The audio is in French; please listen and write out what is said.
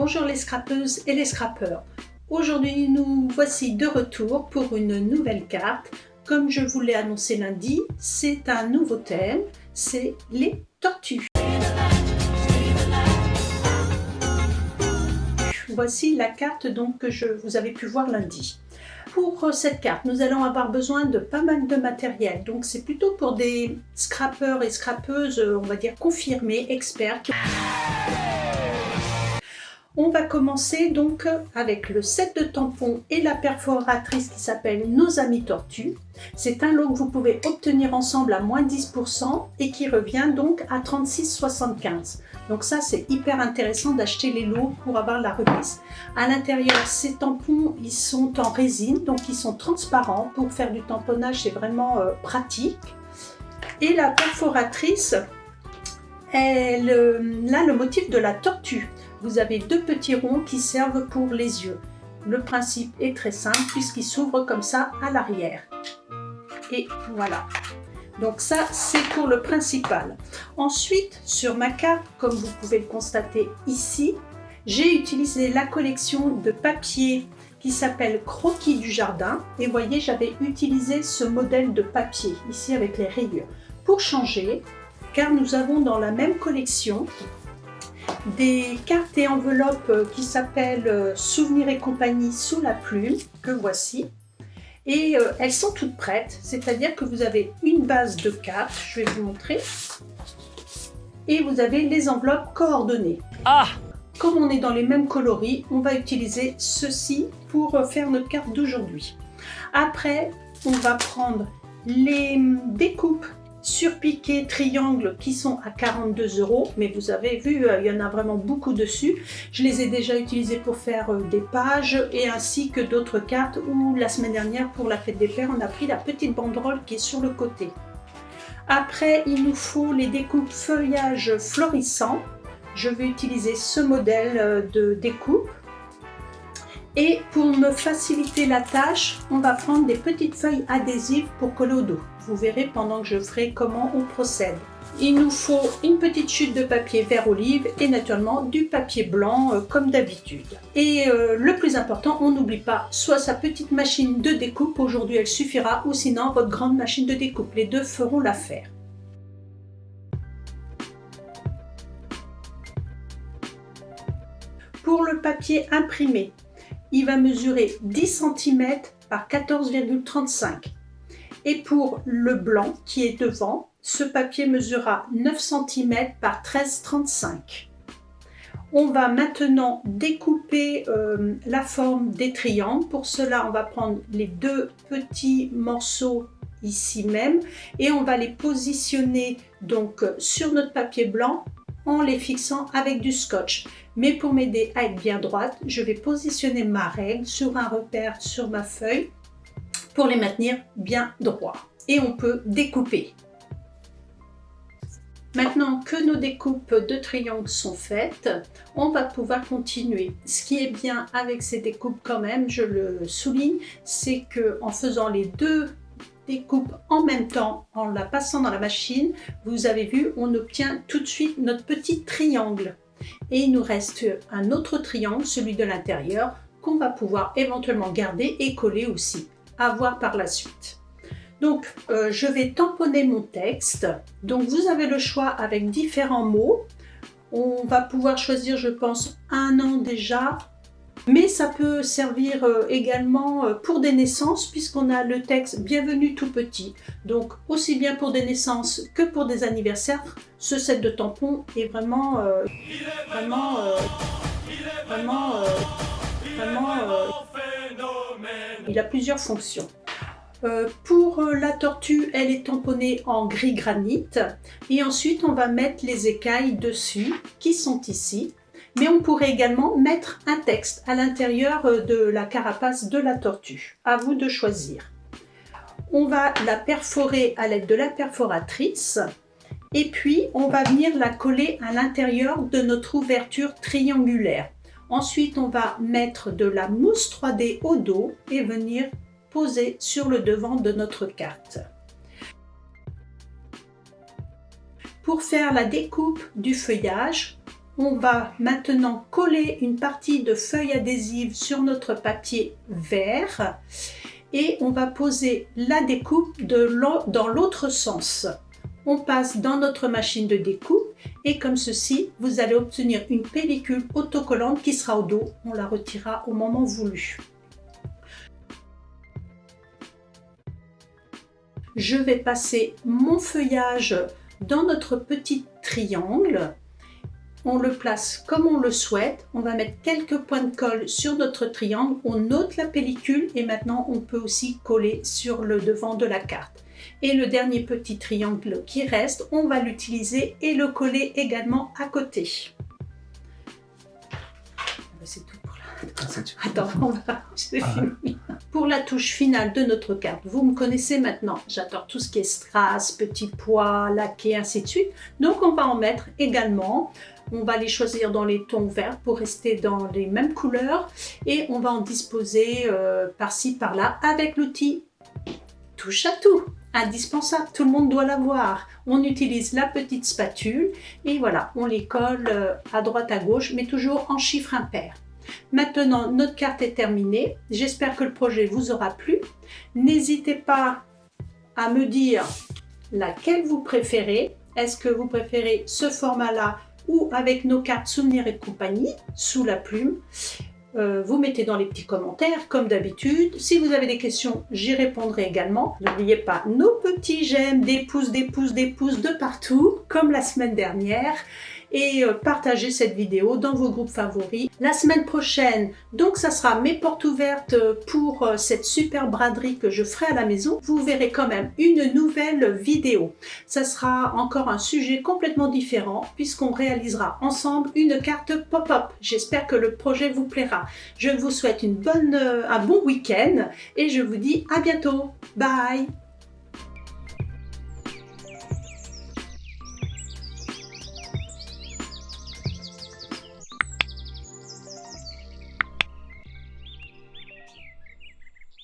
Bonjour les scrapeuses et les scrapeurs. Aujourd'hui nous voici de retour pour une nouvelle carte. Comme je vous l'ai annoncé lundi, c'est un nouveau thème, c'est les tortues. Voici la carte donc que vous avez pu voir lundi. Pour cette carte, nous allons avoir besoin de pas mal de matériel. Donc c'est plutôt pour des scrapeurs et scrapeuses, on va dire confirmés, experts. On va commencer donc avec le set de tampons et la perforatrice qui s'appelle Nos Amis Tortues. C'est un lot que vous pouvez obtenir ensemble à moins 10% et qui revient donc à 36,75. Donc ça c'est hyper intéressant d'acheter les lots pour avoir la remise. À l'intérieur, ces tampons ils sont en résine, donc ils sont transparents. Pour faire du tamponnage c'est vraiment pratique. Et la perforatrice, elle a le motif de la tortue. Vous avez deux petits ronds qui servent pour les yeux. Le principe est très simple puisqu'il s'ouvre comme ça à l'arrière. Et voilà. Donc ça, c'est pour le principal. Ensuite, sur ma carte, comme vous pouvez le constater ici, j'ai utilisé la collection de papier qui s'appelle Croquis du jardin. Et vous voyez, j'avais utilisé ce modèle de papier ici avec les rayures. Pour changer, car nous avons dans la même collection des cartes et enveloppes qui s'appellent Souvenirs et compagnie sous la plume, que voici. Et elles sont toutes prêtes, c'est-à-dire que vous avez une base de cartes, je vais vous montrer, et vous avez les enveloppes coordonnées. Comme on est dans les mêmes coloris, on va utiliser ceci pour faire notre carte d'aujourd'hui. Après, on va prendre les découpes surpiqués triangles qui sont à 42 €, mais vous avez vu, il y en a vraiment beaucoup dessus. Je les ai déjà utilisés pour faire des pages et ainsi que d'autres cartes où la semaine dernière pour la fête des pères on a pris la petite banderole qui est sur le côté. Après il nous faut les découpes feuillage florissant. Je vais utiliser ce modèle de découpe. Et pour me faciliter la tâche, on va prendre des petites feuilles adhésives pour coller au dos. Vous verrez pendant que je ferai comment on procède. Il nous faut une petite chute de papier vert olive et naturellement du papier blanc comme d'habitude. Et le plus important, on n'oublie pas soit sa petite machine de découpe, aujourd'hui elle suffira, ou sinon votre grande machine de découpe. Les deux feront l'affaire. Pour le papier imprimé, il va mesurer 10 cm par 14,35. Et pour le blanc qui est devant, ce papier mesurera 9 cm par 13,35. On va maintenant découper la forme des triangles. Pour cela, on va prendre les deux petits morceaux ici même et on va les positionner donc sur notre papier blanc en les fixant avec du scotch. Mais pour m'aider à être bien droite, je vais positionner ma règle sur un repère sur ma feuille pour les maintenir bien droits. Et on peut découper. Maintenant que nos découpes de triangles sont faites, on va pouvoir continuer. Ce qui est bien avec ces découpes quand même, je le souligne, c'est qu'en faisant les deux découpes en même temps, en la passant dans la machine, vous avez vu, on obtient tout de suite notre petit triangle. Et il nous reste un autre triangle, celui de l'intérieur, qu'on va pouvoir éventuellement garder et coller aussi, à voir par la suite. Donc, je vais tamponner mon texte. Donc, vous avez le choix avec différents mots. On va pouvoir choisir, je pense, un an déjà. Mais ça peut servir également pour des naissances puisqu'on a le texte Bienvenue tout petit. Donc aussi bien pour des naissances que pour des anniversaires, ce set de tampons est vraiment il a plusieurs fonctions. Pour la tortue, elle est tamponnée en gris granit et ensuite on va mettre les écailles dessus qui sont ici. Mais on pourrait également mettre un texte à l'intérieur de la carapace de la tortue. À vous de choisir. On va la perforer à l'aide de la perforatrice et puis on va venir la coller à l'intérieur de notre ouverture triangulaire. Ensuite, on va mettre de la mousse 3D au dos et venir poser sur le devant de notre carte. Pour faire la découpe du feuillage, On va maintenant coller une partie de feuille adhésive sur notre papier vert et on va poser la découpe dans l'autre sens. On passe dans notre machine de découpe et comme ceci, vous allez obtenir une pellicule autocollante qui sera au dos. On la retirera au moment voulu. Je vais passer mon feuillage dans notre petit triangle. On le place comme on le souhaite. On va mettre quelques points de colle sur notre triangle. On ôte la pellicule et maintenant on peut aussi coller sur le devant de la carte. Et le dernier petit triangle qui reste, on va l'utiliser et le coller également à côté. C'est tout pour la... Attends, c'est fini. Pour la touche finale de notre carte, vous me connaissez maintenant. J'adore tout ce qui est strass, petits pois, laqués, ainsi de suite. Donc on va en mettre également. On va les choisir dans les tons verts pour rester dans les mêmes couleurs. Et on va en disposer par-ci, par-là avec l'outil touche à tout. Indispensable, tout le monde doit l'avoir. On utilise la petite spatule et voilà, on les colle à droite à gauche, mais toujours en chiffres impairs. Maintenant, notre carte est terminée. J'espère que le projet vous aura plu. N'hésitez pas à me dire laquelle vous préférez. Est-ce que vous préférez ce format-là ou avec nos cartes souvenirs et compagnie sous la plume? Vous mettez dans les petits commentaires comme d'habitude. Si vous avez des questions, j'y répondrai également. N'oubliez pas nos petits j'aime, des pouces, des pouces, des pouces de partout, comme la semaine dernière. Et partagez cette vidéo dans vos groupes favoris. La semaine prochaine, donc ça sera mes portes ouvertes pour cette super braderie que je ferai à la maison. Vous verrez quand même une nouvelle vidéo. Ça sera encore un sujet complètement différent puisqu'on réalisera ensemble une carte pop-up. J'espère que le projet vous plaira. Je vous souhaite un bon week-end et je vous dis à bientôt. Bye!